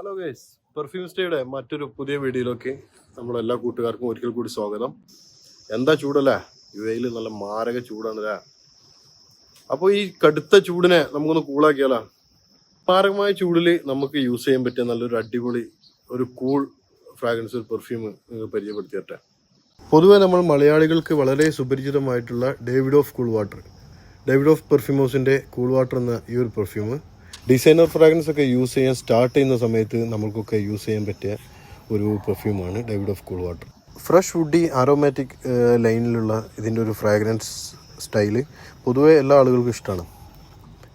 Hello guys, perfume സ്റ്റേയുടെ മറ്റൊരു പുതിയ വീഡിയോയിലേക്ക് നമ്മളെല്ലാ കൂട്ടുകാർക്കും ഒരിക്കൽ കൂടി സ്വാഗതം. എന്താ ചൂടല്ലേ, യുഎയിൽ നല്ല മാരക ചൂടാണല്ലേ. അപ്പോൾ ഈ കടുത്ത ചൂടിനെ നമുക്കൊന്ന് കൂളാക്കിയാലോ. മാരകമായ ചൂടിൽ നമുക്ക് യൂസ് ചെയ്യാൻ പറ്റിയ നല്ലൊരു അടിപൊളി ഒരു കൂൾ ഫ്രാഗ്രൻസ് ഒരു പെർഫ്യൂം നിങ്ങൾ പരിചയപ്പെടുത്തിയട്ടെ. പൊതുവെ നമ്മൾ മലയാളികൾക്ക് വളരെ സുപരിചിതമായിട്ടുള്ള Davidoff cool water, Davidoff പെർഫ്യൂമോസിൻ്റെ കൂൾ വാട്ടർ എന്ന ഈ ഒരു പെർഫ്യൂം ഡിസൈനർ ഫ്രാഗ്രൻസ് ഒക്കെ യൂസ് ചെയ്യാൻ സ്റ്റാർട്ട് ചെയ്യുന്ന സമയത്ത് നമ്മൾക്കൊക്കെ യൂസ് ചെയ്യാൻ പറ്റിയ ഒരു പെർഫ്യൂമാണ് Davidoff cool water. Fresh woody aromatic ലൈനിലുള്ള ഇതിൻ്റെ ഒരു ഫ്രാഗ്രൻസ് സ്റ്റൈല് പൊതുവെ എല്ലാ ആളുകൾക്കും ഇഷ്ടമാണ്.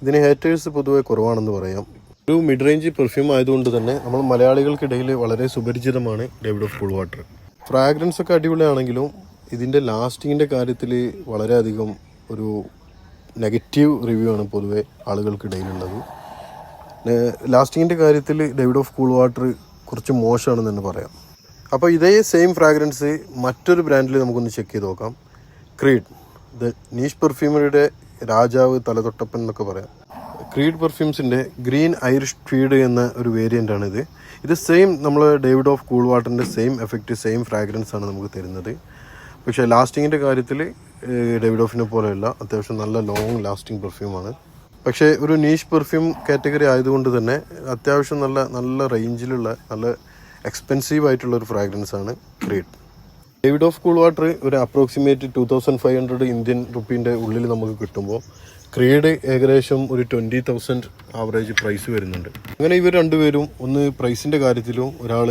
ഇതിന് ഹേറ്റേഴ്സ് പൊതുവെ കുറവാണെന്ന് പറയാം. ഒരു മിഡ് റേഞ്ച് പെർഫ്യൂം ആയതുകൊണ്ട് തന്നെ നമ്മൾ മലയാളികൾക്കിടയിൽ വളരെ സുപരിചിതമാണ് Davidoff cool water. Fragrance ഒക്കെ അടിപൊളിയാണെങ്കിലും ഇതിൻ്റെ ലാസ്റ്റിങ്ങിൻ്റെ കാര്യത്തിൽ വളരെയധികം ഒരു നെഗറ്റീവ് റിവ്യൂ ആണ് പൊതുവെ ആളുകൾക്കിടയിലുള്ളത്. ലാസ്റ്റിങ്ങിൻ്റെ കാര്യത്തിൽ ഡേവിഡ് ഓഫ് കൂൾ വാട്ടർ കുറച്ച് മോശമാണെന്ന് തന്നെ പറയാം. അപ്പോൾ ഇതേ സെയിം ഫ്രാഗ്രൻസ് മറ്റൊരു ബ്രാൻഡിൽ നമുക്കൊന്ന് ചെക്ക് ചെയ്ത് നോക്കാം. ക്രീഡ്, ദ നീഷ് പെർഫ്യൂമറിയുടെ രാജാവ്, തലതൊട്ടപ്പൻ എന്നൊക്കെ പറയാം. ക്രീഡ് പെർഫ്യൂംസിൻ്റെ ഗ്രീൻ ഐറിഷ് ട്വീഡ് എന്ന ഒരു വേരിയൻ്റാണിത്. ഇത് സെയിം നമ്മൾ ഡേവിഡ് ഓഫ് കൂൾ വാട്ടറിൻ്റെ സെയിം എഫക്റ്റ്, സെയിം ഫ്രാഗ്രൻസ് ആണ് നമുക്ക് തരുന്നത്. പക്ഷേ ലാസ്റ്റിങ്ങിൻ്റെ കാര്യത്തിൽ ഡേവിഡ് ഓഫിനെ പോലെയല്ല, അത്യാവശ്യം നല്ല ലോങ് ലാസ്റ്റിംഗ് പെർഫ്യൂമാണ്. പക്ഷേ ഒരു നീഷ് പെർഫ്യൂം കാറ്റഗറി ആയതുകൊണ്ട് തന്നെ അത്യാവശ്യം നല്ല റേഞ്ചിലുള്ള നല്ല എക്സ്പെൻസീവ് ആയിട്ടുള്ള ഒരു ഫ്രാഗ്രൻസ് ആണ് creed. David of cool water ഒരു അപ്രോക്സിമേറ്റ് 2500 ഇന്ത്യൻ റുപ്പീൻ്റെ ഉള്ളിൽ നമുക്ക് കിട്ടുമ്പോൾ ക്രീഡ് ഏകദേശം ഒരു 20,000 ആവറേജ് പ്രൈസ് വരുന്നുണ്ട്. അങ്ങനെ ഇവർ രണ്ടുപേരും ഒന്ന് പ്രൈസിൻ്റെ കാര്യത്തിലും ഒരാൾ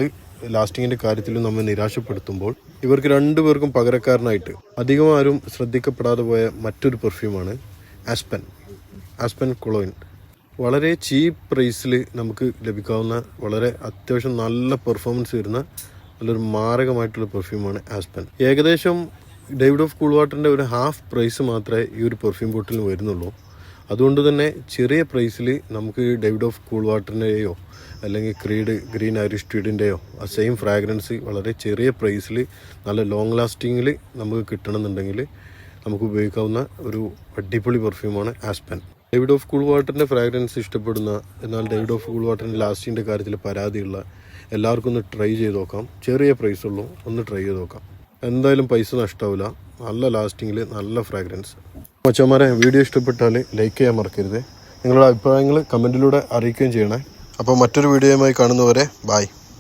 ലാസ്റ്റിങ്ങിൻ്റെ കാര്യത്തിലും നമ്മെ നിരാശപ്പെടുത്തുമ്പോൾ ഇവർക്ക് രണ്ടുപേർക്കും പകരക്കാരനായിട്ട് അധികം ആരും ശ്രദ്ധിക്കപ്പെടാതെ പോയ മറ്റൊരു പെർഫ്യൂമാണ് ആസ്പെൻ കൊളോയിൻ. വളരെ ചീപ്പ് പ്രൈസിൽ നമുക്ക് ലഭിക്കാവുന്ന വളരെ അത്യാവശ്യം നല്ല പെർഫോമൻസ് വരുന്ന നല്ലൊരു മാരകമായിട്ടുള്ള പെർഫ്യൂമാണ് ആസ്പെൻ. ഏകദേശം ഡേവിഡ് ഓഫ് കൂൾ വാട്ടറിൻ്റെ ഒരു ഹാഫ് പ്രൈസ് മാത്രമേ ഈ ഒരു പെർഫ്യൂം ബോട്ടിലിന് വരുന്നുള്ളൂ. അതുകൊണ്ട് തന്നെ ചെറിയ പ്രൈസിൽ നമുക്ക് ഡേവിഡ് ഓഫ് കൂൾ വാട്ടറിൻ്റെയോ അല്ലെങ്കിൽ ക്രീഡ് ഗ്രീൻ ഐറിഷ് ട്വീഡിൻ്റെയോ ആ സെയിം ഫ്രാഗ്രൻസ് വളരെ ചെറിയ പ്രൈസിൽ നല്ല ലോങ് ലാസ്റ്റിങ്ങിൽ നമുക്ക് കിട്ടണമെന്നുണ്ടെങ്കിൽ നമുക്ക് ഉപയോഗിക്കാവുന്ന ഒരു അടിപൊളി പെർഫ്യൂമാണ് ആസ്പെൻ. ഡേവിഡ് ഓഫ് കൂൾ വാട്ടറിൻ്റെ ഫ്രാഗ്രൻസ് ഇഷ്ടപ്പെടുന്ന, എന്നാൽ ഡേവിഡ് ഓഫ് കൂൾ വാട്ടറിൻ്റെ ലാസ്റ്റിങ്ങിൻ്റെ കാര്യത്തിൽ പരാതിയുള്ള എല്ലാവർക്കും ഒന്ന് ട്രൈ ചെയ്ത് നോക്കാം. ചെറിയ പ്രൈസുള്ളൂ, ഒന്ന് ട്രൈ ചെയ്ത് നോക്കാം. എന്തായാലും പൈസ നഷ്ടാവില്ല, നല്ല ലാസ്റ്റിങ്ങിൽ നല്ല ഫ്രാഗ്രൻസ്. മച്ചന്മാരെ, വീഡിയോ ഇഷ്ടപ്പെട്ടാൽ ലൈക്ക് ചെയ്യാൻ മറക്കരുത്. നിങ്ങളുടെ അഭിപ്രായങ്ങൾ കമൻറ്റിലൂടെ അറിയിക്കുകയും ചെയ്യണേ. അപ്പോൾ മറ്റൊരു വീഡിയോയുമായി കാണുന്നവരെ ബൈ.